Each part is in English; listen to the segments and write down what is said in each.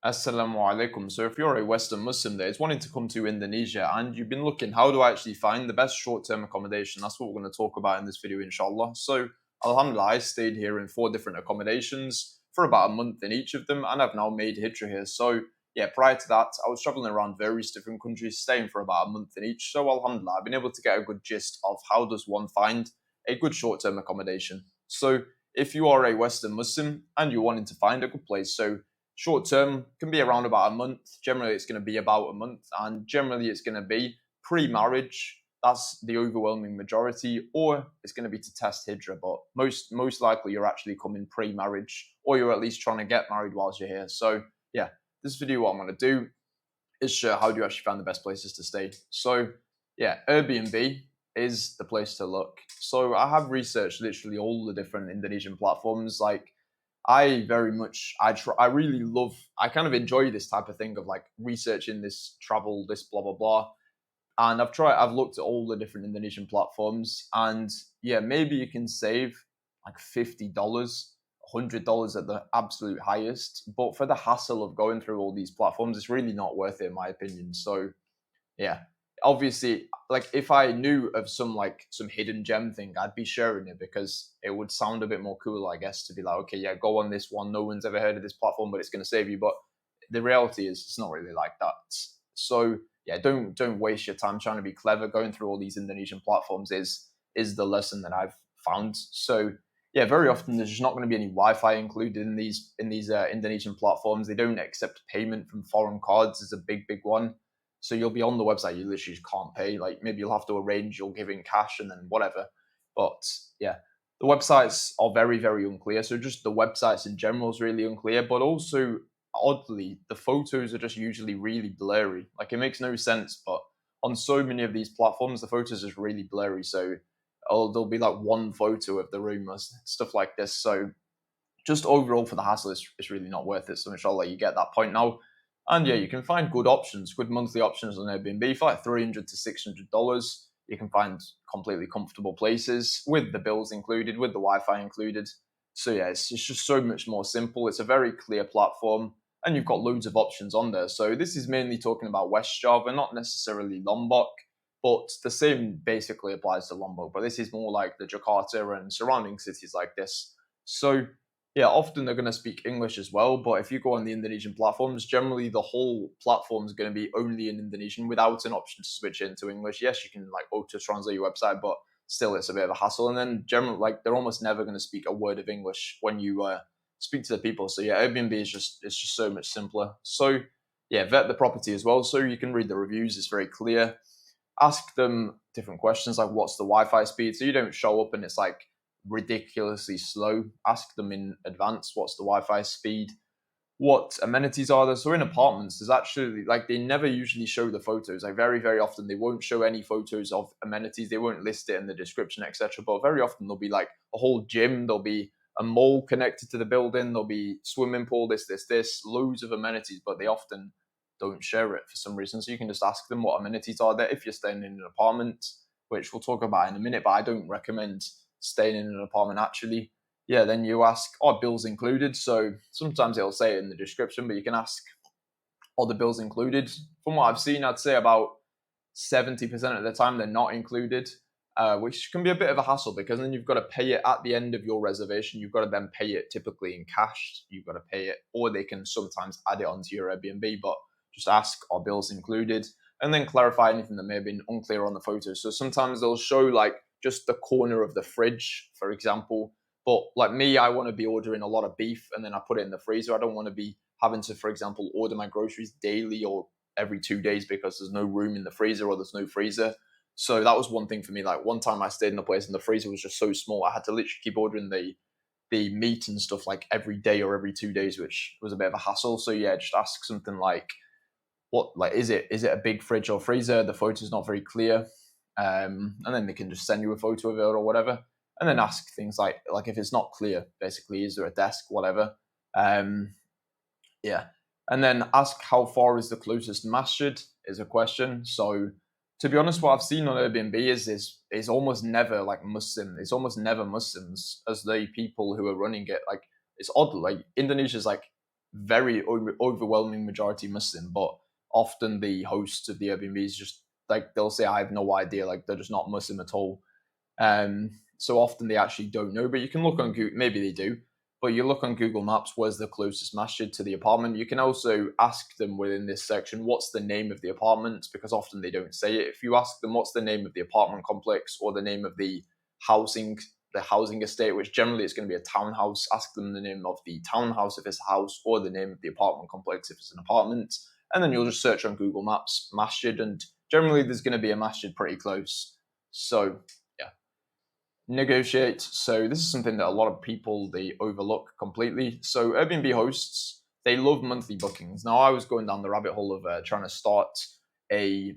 Assalamu alaikum. So if you're a Western Muslim that is wanting to come to Indonesia and you've been looking, how do I actually find the best short-term accommodation? That's what we're going to talk about in this video, inshallah. So alhamdulillah, I stayed here in 4 different accommodations for about a month in each of them, and I've now made hijrah here. So yeah, prior to that, I was traveling around various different countries, staying for about a month in each. So alhamdulillah, I've been able to get a good gist of how does one find a good short-term accommodation. So if you are a Western Muslim and you're wanting to find a good place, so short term can be around about a month. Generally, it's going to be about a month, and generally, it's going to be pre marriage. That's the overwhelming majority, or it's going to be to test hijrah. But most likely, you're actually coming pre marriage, or you're at least trying to get married whilst you're here. So, yeah, this video, what I'm going to do is show how do you actually find the best places to stay. So, yeah, Airbnb is the place to look. So, I have researched literally all the different Indonesian platforms. Like, I very much I really love I kind of enjoy this type of thing of like researching this travel, this blah blah blah. And I've looked at all the different Indonesian platforms, and yeah, maybe you can save like $50, $100 at the absolute highest. But for the hassle of going through all these platforms, it's really not worth it in my opinion. So yeah, obviously, like if I knew of some hidden gem thing, I'd be sharing it because it would sound a bit more cool, I guess, to be like, okay, yeah, go on this one. No one's ever heard of this platform, but it's going to save you. But the reality is, it's not really like that. So yeah, don't waste your time trying to be clever. Going through all these Indonesian platforms is the lesson that I've found. So yeah, very often there's just not going to be any Wi-Fi included in these Indonesian platforms. They don't accept payment from foreign cards. Is a big one. So you'll be on the website, you literally just can't pay. Like maybe you'll have to arrange you'll give in cash and then whatever. But yeah, the websites are very unclear. So just the websites in general is really unclear. But also oddly, the photos are just usually really blurry. Like it makes no sense, but on so many of these platforms, the photos is really blurry. So there'll be like one photo of the room or stuff like this. So just overall for the hassle, it's really not worth it. So inshallah, you get that point now. And yeah, you can find good options, good monthly options on Airbnb for like $300 to $600. You can find completely comfortable places with the bills included, with the Wi-Fi included. So yeah, it's just so much more simple. It's a very clear platform, and you've got loads of options on there. So this is mainly talking about West Java, not necessarily Lombok, but the same basically applies to Lombok. But this is more like the Jakarta and surrounding cities like this. So yeah, often they're going to speak English as well. But if you go on the Indonesian platforms, generally the whole platform is going to be only in Indonesian without an option to switch into English. Yes, you can like auto translate your website, but still it's a bit of a hassle. And then generally, like they're almost never going to speak a word of English when you speak to the people. So yeah, Airbnb is just so much simpler. So yeah, vet the property as well, so you can read the reviews. It's very clear. Ask them different questions like what's the Wi-Fi speed, so you don't show up and it's like ridiculously slow. Ask them in advance what's the Wi-Fi speed, what amenities are there. So in apartments, there's actually like they never usually show the photos. Like very often they won't show any photos of amenities. They won't list it in the description, etc. But very often there'll be like a whole gym. There'll be a mall connected to the building. There'll be swimming pool. This, loads of amenities. But they often don't share it for some reason. So you can just ask them what amenities are there if you're staying in an apartment, which we'll talk about in a minute. But I don't recommend staying in an apartment actually. Yeah, then you ask, are bills included? So sometimes it'll say it in the description, but you can ask, are the bills included? From what I've seen, I'd say about 70% of the time they're not included, which can be a bit of a hassle because then you've got to pay it at the end of your reservation. You've got to then pay it typically in cash. You've got to pay it, or they can sometimes add it onto your Airbnb, but just ask, are bills included? And then clarify anything that may have been unclear on the photo. So sometimes they'll show like just the corner of the fridge, for example. But like me, I want to be ordering a lot of beef and then I put it in the freezer. I don't want to be having to, for example, order my groceries daily or every 2 days because there's no room in the freezer or there's no freezer. So that was one thing for me. Like one time I stayed in a place and the freezer was just so small. I had to literally keep ordering the meat and stuff like every day or every 2 days, which was a bit of a hassle. So yeah, just ask something like, what like is it a big fridge or freezer? The photo's not very clear. And then they can just send you a photo of it or whatever. And then ask things like if it's not clear, basically, is there a desk, whatever. Um, yeah. And then ask how far is the closest masjid is a question. So to be honest, what I've seen on Airbnb is almost never like Muslim. It's almost never Muslims as the people who are running it. Like it's odd. Like Indonesia's like very overwhelming majority Muslim, but often the hosts of the Airbnbs just like they'll say, I have no idea, like they're just not Muslim at all. So often they actually don't know, but you can look on Google, maybe they do, but you look on Google Maps, where's the closest masjid to the apartment. You can also ask them within this section, what's the name of the apartment? Because often they don't say it. If you ask them what's the name of the apartment complex or the name of housing, the housing estate, which generally is going to be a townhouse, ask them the name of the townhouse if it's a house, or the name of the apartment complex if it's an apartment. And then you'll just search on Google Maps, masjid, and generally there's going to be a masjid pretty close. So yeah, negotiate. So this is something that a lot of people, they overlook completely. So Airbnb hosts, they love monthly bookings. Now I was going down the rabbit hole of trying to start a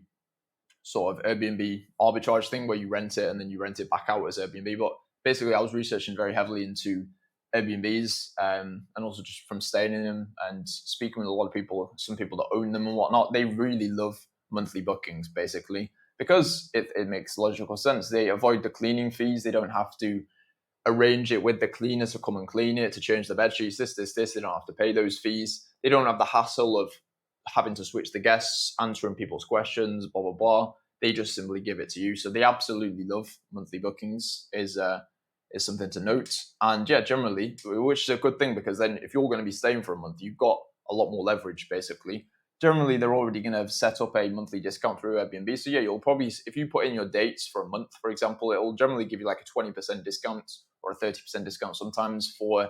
sort of Airbnb arbitrage thing where you rent it and then you rent it back out as Airbnb. But basically I was researching very heavily into Airbnbs, and also just from staying in them and speaking with a lot of people, some people that own them and whatnot. They really love monthly bookings, basically, because it makes logical sense. They avoid the cleaning fees. They don't have to arrange it with the cleaner to come and clean it, to change the bed sheets, this. They don't have to pay those fees. They don't have the hassle of having to switch the guests, answering people's questions, blah, blah, blah. They just simply give it to you. So they absolutely love monthly bookings, is something to note. And yeah, generally, which is a good thing, because then if you're going to be staying for a month, you've got a lot more leverage, basically. Generally, they're already going to have set up a monthly discount through Airbnb. So yeah, you'll probably, if you put in your dates for a month, for example, it'll generally give you like a 20% discount or a 30% discount sometimes for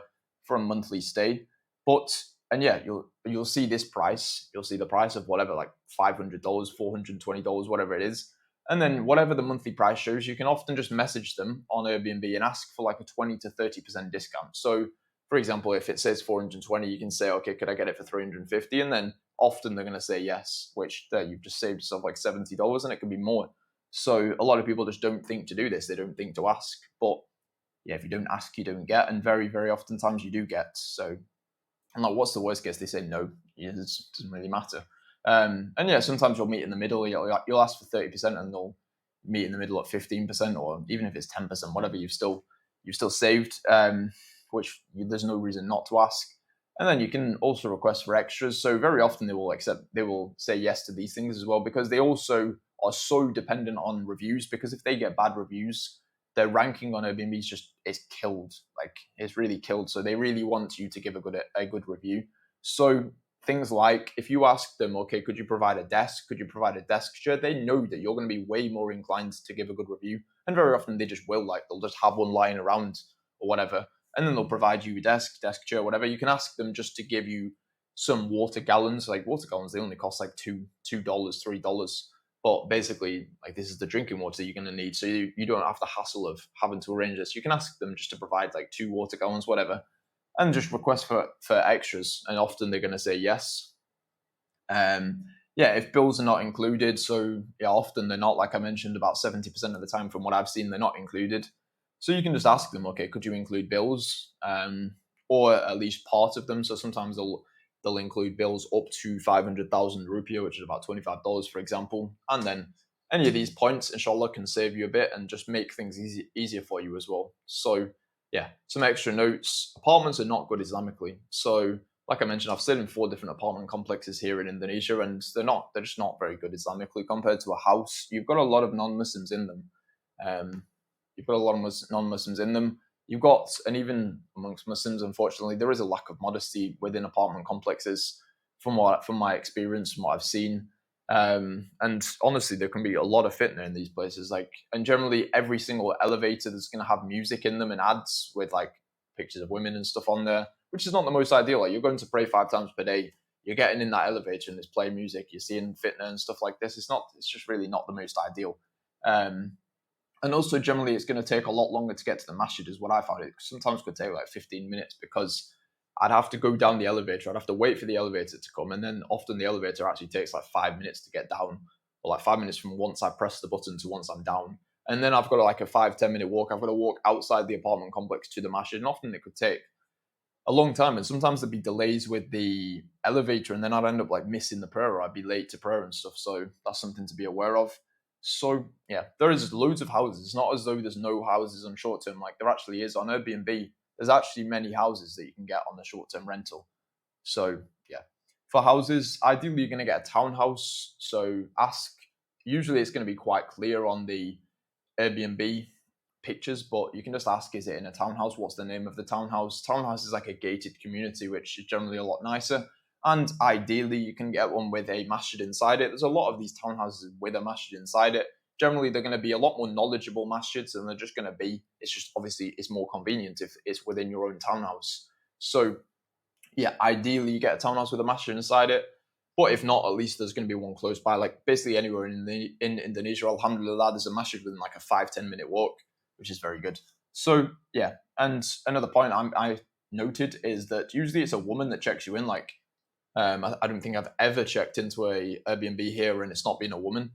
a monthly stay. And yeah, you'll see this price. You'll see the price of whatever, like $500, $420, whatever it is. And then whatever the monthly price shows, you can often just message them on Airbnb and ask for like a 20 to 30% discount. So for example, if it says 420, you can say, okay, could I get it for 350? And then often they're going to say yes, which there you've just saved yourself like $70 and it can be more. So a lot of people just don't think to do this. They don't think to ask. But yeah, if you don't ask, you don't get. And very, very often times you do get. So I'm like, what's the worst case? They say no. It doesn't really matter. And yeah, sometimes you'll meet in the middle. You'll ask for 30% and they'll meet in the middle at 15%, or even if it's 10%, whatever, you've still saved, which there's no reason not to ask. And then you can also request for extras. So very often they will say yes to these things as well, because they also are so dependent on reviews. Because if they get bad reviews, their ranking on Airbnb is killed. Like, it's really killed. So they really want you to give a good review. So things like, if you ask them, okay, could you provide a desk? Could you provide a desk chair? They know that you're going to be way more inclined to give a good review. And very often they just will, like, they'll just have one lying around or whatever. And then they'll provide you a desk chair, whatever. You can ask them just to give you some water gallons. Like, water gallons, they only cost like $2, $3. But basically, like, this is the drinking water you're going to need. So you don't have the hassle of having to arrange this. You can ask them just to provide like 2 water gallons, whatever, and just request for extras. And often they're going to say yes. Yeah, if bills are not included. So yeah, often they're not, like I mentioned, about 70% of the time from what I've seen, they're not included. So you can just ask them, okay, could you include bills, or at least part of them? So sometimes they'll include bills up to 500,000 rupiah, which is about $25, for example. And then any of these points, inshallah, can save you a bit and just make things easier for you as well. So yeah, some extra notes. Apartments are not good Islamically. So like I mentioned, I've stayed in 4 different apartment complexes here in Indonesia, and they're just not very good Islamically compared to a house. You've got a lot of non-Muslims in them. You've got a lot of non-Muslims in them. You've got, and even amongst Muslims, unfortunately, there is a lack of modesty within apartment complexes, from my experience, from what I've seen. And honestly, there can be a lot of fitna in these places. Like, and generally, every single elevator that's going to have music in them and ads with like pictures of women and stuff on there, which is not the most ideal. Like, you're going to pray 5 times per day. You're getting in that elevator and it's playing music. You're seeing fitna and stuff like this. It's just really not the most ideal. And also, generally, it's going to take a lot longer to get to the masjid, is what I found. It sometimes could take like 15 minutes because I'd have to go down the elevator. I'd have to wait for the elevator to come. And then often the elevator actually takes like 5 minutes to get down, or like 5 minutes from once I press the button to once I'm down. And then I've got like a 5-10 minute walk. I've got to walk outside the apartment complex to the masjid. And often it could take a long time. And sometimes there'd be delays with the elevator. And then I'd end up like missing the prayer, or I'd be late to prayer and stuff. So that's something to be aware of. So yeah, there is loads of houses. It's not as though there's no houses on short term. Like, there actually is on Airbnb. There's actually many houses that you can get on the short term rental. So yeah, for houses, ideally you're going to get a townhouse. So ask. Usually it's going to be quite clear on the Airbnb pictures, but you can just ask, is it in a townhouse? What's the name of the townhouse? Townhouse is like a gated community, which is generally a lot nicer. And ideally, you can get one with a masjid inside it. There's a lot of these townhouses with a masjid inside it. Generally, they're going to be a lot more knowledgeable masjids, and they're just going to be. It's just obviously it's more convenient if it's within your own townhouse. So yeah, ideally you get a townhouse with a masjid inside it. But if not, at least there's going to be one close by. Like basically anywhere in Indonesia, alhamdulillah, there's a masjid within like a 5-10 minute walk, which is very good. So yeah, and another point I noted is that usually it's a woman that checks you in. Like I don't think I've ever checked into a Airbnb here and it's not been a woman.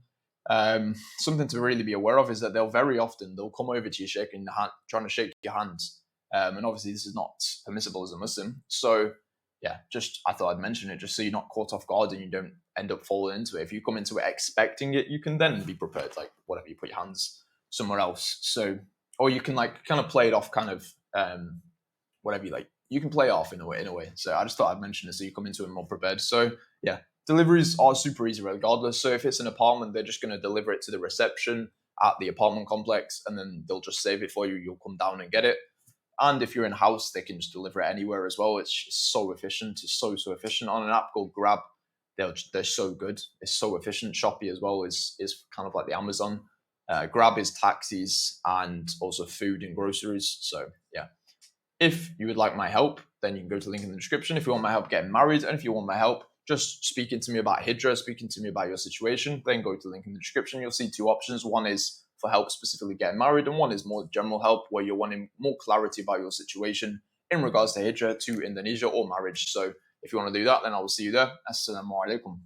Something to really be aware of is that they'll come over to you shaking the hand, trying to shake your hands, and obviously this is not permissible as a Muslim. So yeah, just I thought I'd mention it just so you're not caught off guard and you don't end up falling into it. If you come into it expecting it, you can then be prepared, like whatever, you put your hands somewhere else. So, or you can like kind of play it off, kind of whatever you like. You can play it off in a way. So I just thought I'd mention it so you come into it more prepared. So yeah, deliveries are super easy regardless. So if it's an apartment, they're just going to deliver it to the reception at the apartment complex, and then they'll just save it for you. You'll come down and get it. And if you're in house, they can just deliver it anywhere as well. It's so efficient. It's so efficient. On an app called Grab, they're so good. It's so efficient. Shopee as well is kind of like the Amazon. Grab is taxis and also food and groceries. So yeah, if you would like my help, then you can go to the link in the description. If you want my help getting married, and if you want my help just speaking to me about Hijrah, speaking to me about your situation, then go to the link in the description. You'll see two options. One is for help specifically getting married, and one is more general help where you're wanting more clarity about your situation in regards to Hijrah to Indonesia or marriage. So if you want to do that, then I will see you there. Assalamu alaikum.